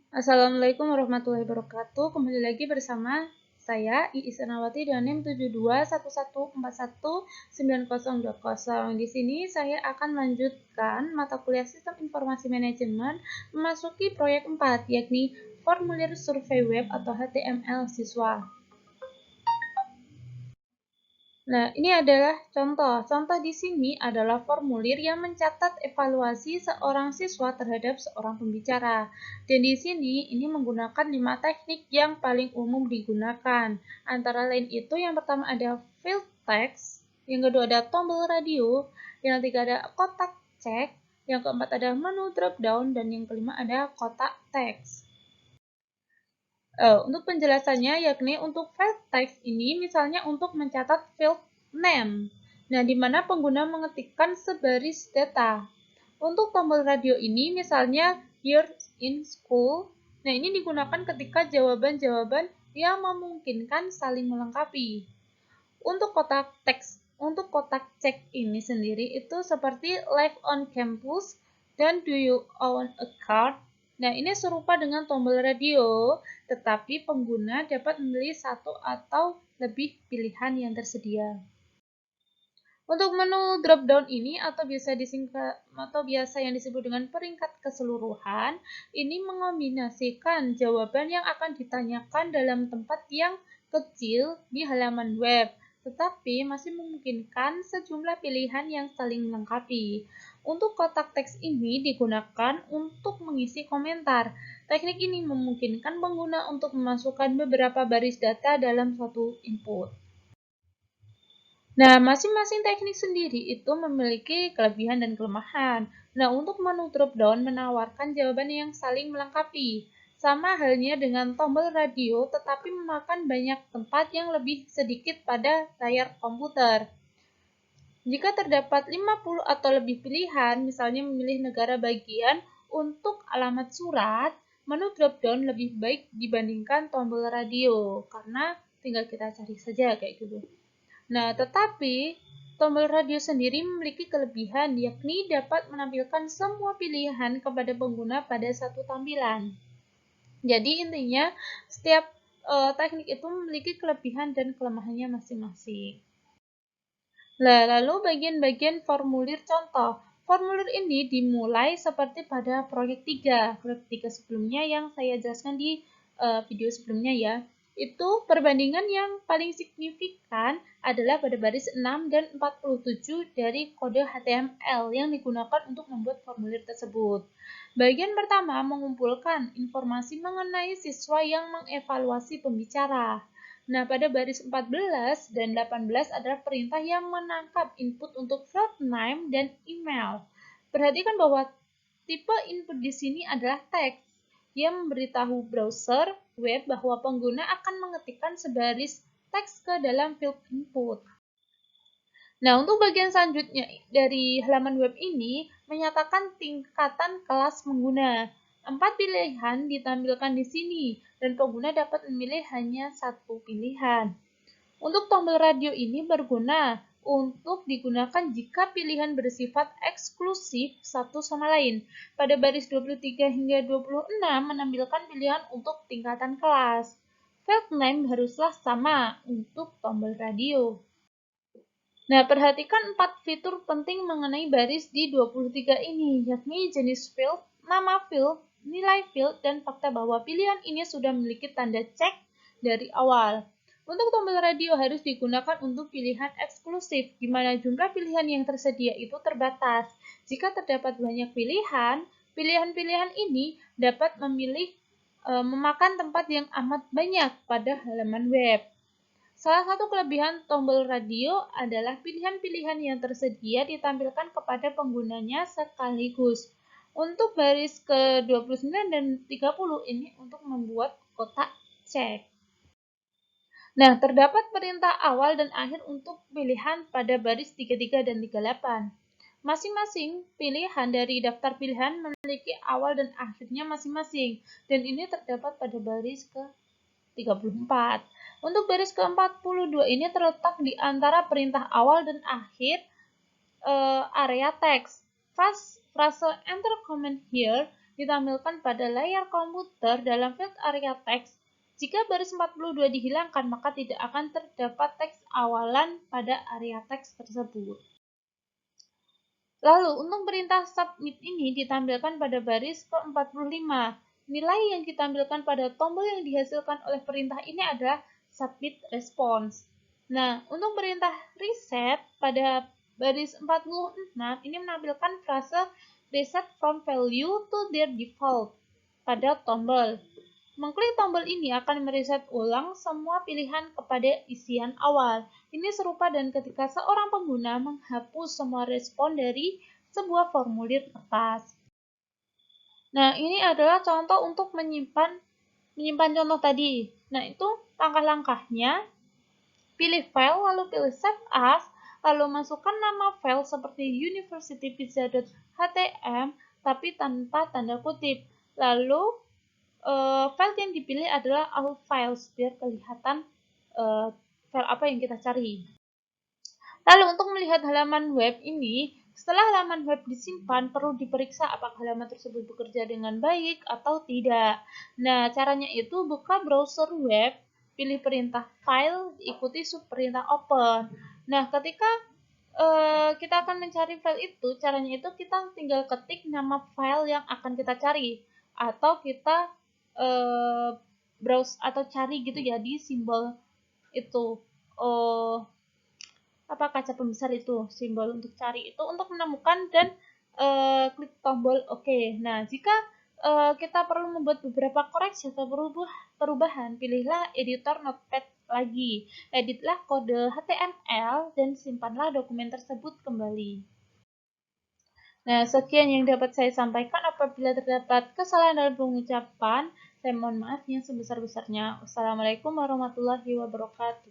Assalamualaikum warahmatullahi wabarakatuh. Kembali lagi bersama saya Iis Anawati dan NIM 7211419020. Di sini saya akan melanjutkan mata kuliah Sistem Informasi Manajemen memasuki proyek 4 yakni formulir survei web atau HTML siswa. Nah, ini adalah contoh. Contoh di sini adalah formulir yang mencatat evaluasi seorang siswa terhadap seorang pembicara. Dan di sini ini menggunakan 5 teknik yang paling umum digunakan. Antara lain itu yang pertama ada field text, yang kedua ada tombol radio, yang ketiga ada kotak cek, yang keempat ada menu drop down, dan yang kelima ada kotak teks. Untuk penjelasannya, yakni untuk field text ini misalnya untuk mencatat field name, nah di mana pengguna mengetikkan sebaris data. Untuk tombol radio ini misalnya here in school, nah ini digunakan ketika jawaban-jawaban yang memungkinkan saling melengkapi. Untuk kotak cek ini sendiri itu seperti live on campus dan do you own a card. Nah, ini serupa dengan tombol radio, tetapi pengguna dapat memilih satu atau lebih pilihan yang tersedia. Untuk menu drop down ini atau biasa yang disebut dengan peringkat keseluruhan, ini mengombinasikan jawaban yang akan ditanyakan dalam tempat yang kecil di halaman web, tetapi masih memungkinkan sejumlah pilihan yang saling melengkapi. Untuk kotak teks ini digunakan untuk mengisi komentar. Teknik ini memungkinkan pengguna untuk memasukkan beberapa baris data dalam suatu input. Nah, masing-masing teknik sendiri itu memiliki kelebihan dan kelemahan. Nah, untuk menu drop-down menawarkan jawaban yang saling melengkapi. Sama halnya dengan tombol radio, tetapi memakan banyak tempat yang lebih sedikit pada layar komputer. Jika terdapat 50 atau lebih pilihan, misalnya memilih negara bagian untuk alamat surat, menu drop-down lebih baik dibandingkan tombol radio, karena tinggal kita cari saja kayak gitu. Nah, tetapi tombol radio sendiri memiliki kelebihan, yakni dapat menampilkan semua pilihan kepada pengguna pada satu tampilan. Jadi intinya, setiap teknik itu memiliki kelebihan dan kelemahannya masing-masing. Lalu bagian-bagian formulir contoh. Formulir ini dimulai seperti pada proyek 3. Proyek 3 sebelumnya yang saya jelaskan di video sebelumnya ya. Itu perbandingan yang paling signifikan adalah pada baris 6 dan 47 dari kode HTML yang digunakan untuk membuat formulir tersebut. Bagian pertama mengumpulkan informasi mengenai siswa yang mengevaluasi pembicara. Nah, pada baris 14 dan 18 adalah perintah yang menangkap input untuk field name dan email. Perhatikan bahwa tipe input di sini adalah teks yang memberitahu browser web bahwa pengguna akan mengetikkan sebaris teks ke dalam field input. Nah, untuk bagian selanjutnya dari halaman web ini menyatakan tingkatan kelas pengguna. 4 pilihan ditampilkan di sini, dan pengguna dapat memilih hanya satu pilihan. Untuk tombol radio ini berguna untuk digunakan jika pilihan bersifat eksklusif satu sama lain. Pada baris 23 hingga 26 menampilkan pilihan untuk tingkatan kelas. Field name haruslah sama untuk tombol radio. Nah, perhatikan 4 fitur penting mengenai baris di 23 ini, yakni jenis field, nama field, nilai field, dan fakta bahwa pilihan ini sudah memiliki tanda cek dari awal. Untuk tombol radio harus digunakan untuk pilihan eksklusif, di mana jumlah pilihan yang tersedia itu terbatas. Jika terdapat banyak pilihan, pilihan-pilihan ini dapat memakan tempat yang amat banyak pada halaman web. Salah satu kelebihan tombol radio adalah pilihan-pilihan yang tersedia ditampilkan kepada penggunanya sekaligus. Untuk baris ke-29 dan 30 ini untuk membuat kotak cek. Nah, terdapat perintah awal dan akhir untuk pilihan pada baris 33 dan 38. Masing-masing pilihan dari daftar pilihan memiliki awal dan akhirnya masing-masing, dan ini terdapat pada baris ke-34. Untuk baris ke-42 ini terletak di antara perintah awal dan akhir area teks. Frase enter comment here ditampilkan pada layar komputer dalam field area teks. Jika baris 42 dihilangkan, maka tidak akan terdapat teks awalan pada area teks tersebut. Lalu, untuk perintah submit ini ditampilkan pada baris ke-45. Nilai yang ditampilkan pada tombol yang dihasilkan oleh perintah ini adalah submit response. Nah, untuk perintah reset pada baris 46 ini menampilkan frase reset from value to their default pada tombol. Mengklik tombol ini akan mereset ulang semua pilihan kepada isian awal. Ini serupa dan ketika seorang pengguna menghapus semua respon dari sebuah formulir kertas. Nah, ini adalah contoh untuk menyimpan contoh tadi. Nah, itu langkah-langkahnya. Pilih file, lalu pilih save as, lalu masukkan nama file seperti universitypizza.htm tapi tanpa tanda kutip. Lalu file yang dipilih adalah all files biar kelihatan file apa yang kita cari. Lalu untuk melihat halaman web ini, setelah halaman web disimpan, perlu diperiksa apakah halaman tersebut bekerja dengan baik atau tidak. Nah, caranya itu buka browser web, pilih perintah file, diikuti subperintah open. Nah, ketika kita akan mencari file itu, caranya itu kita tinggal ketik nama file yang akan kita cari. Atau kita browse atau cari gitu ya di simbol itu. Kaca pembesar itu, simbol untuk cari itu untuk menemukan dan klik tombol OK. Nah, jika kita perlu membuat beberapa koreksi atau perubahan, pilihlah editor notepad lagi. Editlah kode HTML dan simpanlah dokumen tersebut kembali. Nah, sekian yang dapat saya sampaikan. Apabila terdapat kesalahan dalam pengucapan, saya mohon maaf yang sebesar-besarnya. Wassalamualaikum warahmatullahi wabarakatuh.